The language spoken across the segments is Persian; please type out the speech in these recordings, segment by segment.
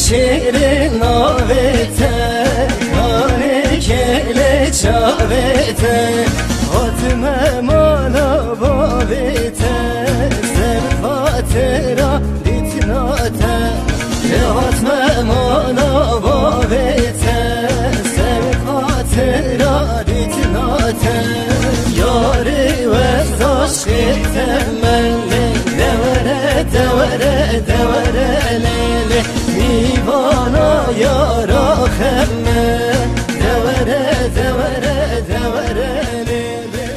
شیرین آویته کاری کلی چاویته حتم مالا باویته صرفات را دیتناته حتم مالا باویته صرفات را دیتناته یاری و عشق تملی دوره دوره دوره لیلی دیوانا یارا خمه دوره دوره دوره لیلی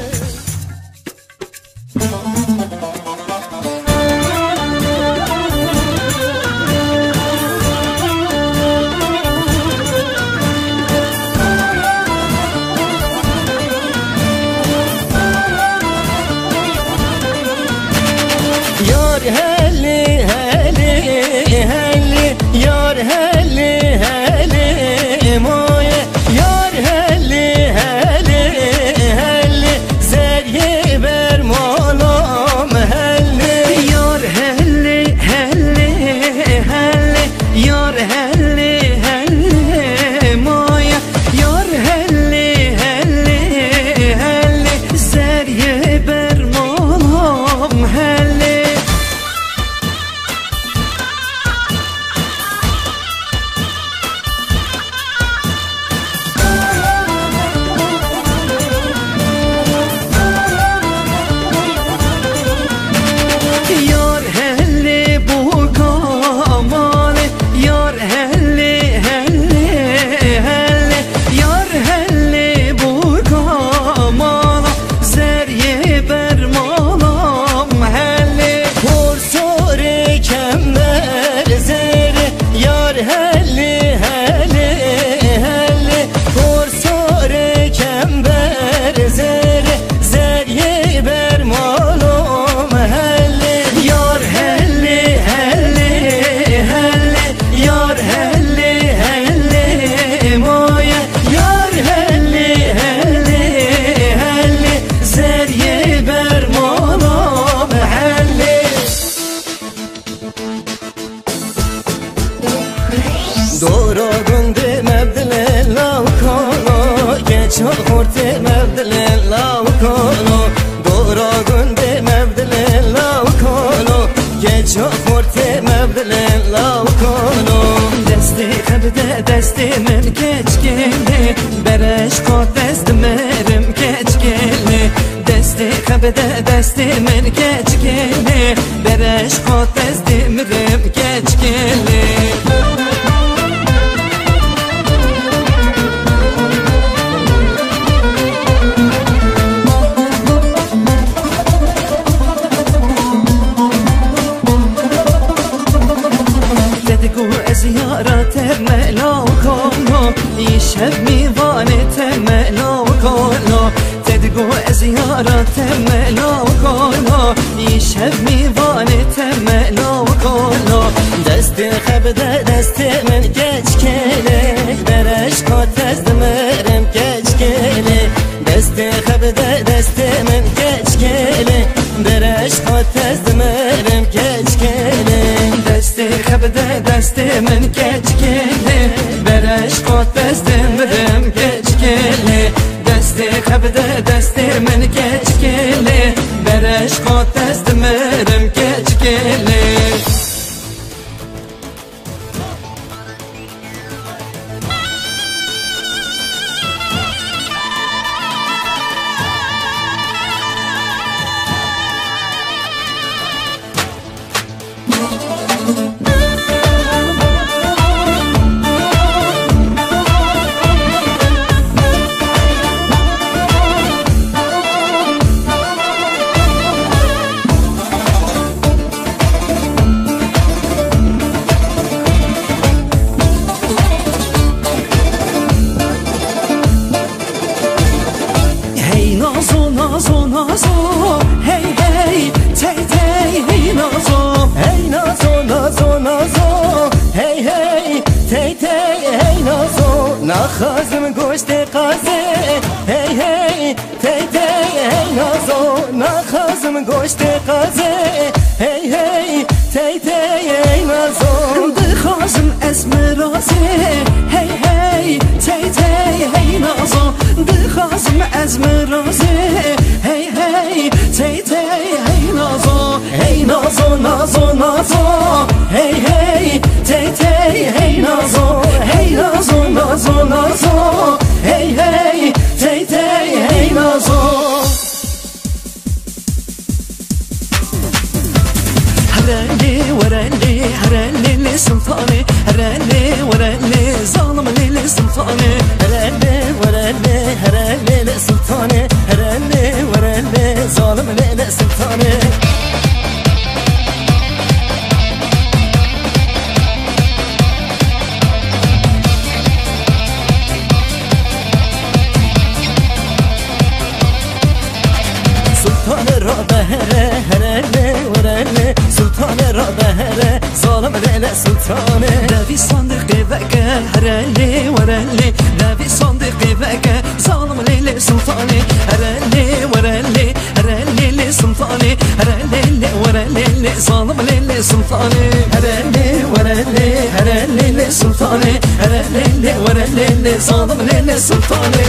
یار هلی هلی هلی یار هلی هلی مایه یار هلی هلی هلی زریه بر مالام هلی یار هلی هلی هلی یار هلی هلی مایه یار هلی هلی هلی زریه بر مالام هلی دورا گنده مبدل لاو کانو گچا خورته مبدل لاو کانو دورا گنده مبدل لاو کانو گچا خورته مبدل لاو کانو دستی خبده دستی من کچ گلی برش قد دست مرم کچ گلی دستی خبده دستی من کچ گلی برش قد دست مرم کچ گلی زيارة ملاوكونو يشهد ميضانة ملاوكونو تدقو زيارة ملاوكونو يشهد ميضانة ملاوكونو دست خبده دست من كشكله برش كوتز دمرم كشكله دست خبده دست من كشكله برش كوتز دمرم كشكله دست خبده دست من كشكله برش كوتز دمرم كشكله دست خبده دست من كشكله برش كوتز دمرم كشكله نازو نازو هی هی تی تی هی نازو هی نازو نازو نازو هی هی تی تی هی نازو نخازم گوشت قازه هی هی تی تی هی نازو نخازم گوشت قازه هی هی تی تی هی نازو دخازم اسم رازه هی هی تی تی هی نازو دخازم اسم رازه هی هی تی تی هی نازو هی نازو نازو نازو هی هی تی تی هی نازو هی نازو نازو نازو هی هی تی تی هی نازو هرالي ورالي هرالي لسلطاني هرالي ورالي ظالم لي سلطاني هرالي ورالي هرالي لسلطاني هرالي ورالي ظالم لي سلطاني سلطان الرعب هرالي ورالي سلطان الرعب ظالم لي سلطاني نبي صندوقي بقى هرالي ورالي نبي صندوقي بقى ظالم لي سلطاني هرالي ورالي هرالي سلطاني هرالي ورالي ظالم لي سلطاني هرالي ورالي هرالي سلطاني هرالي ورالي ظالم لي سلطاني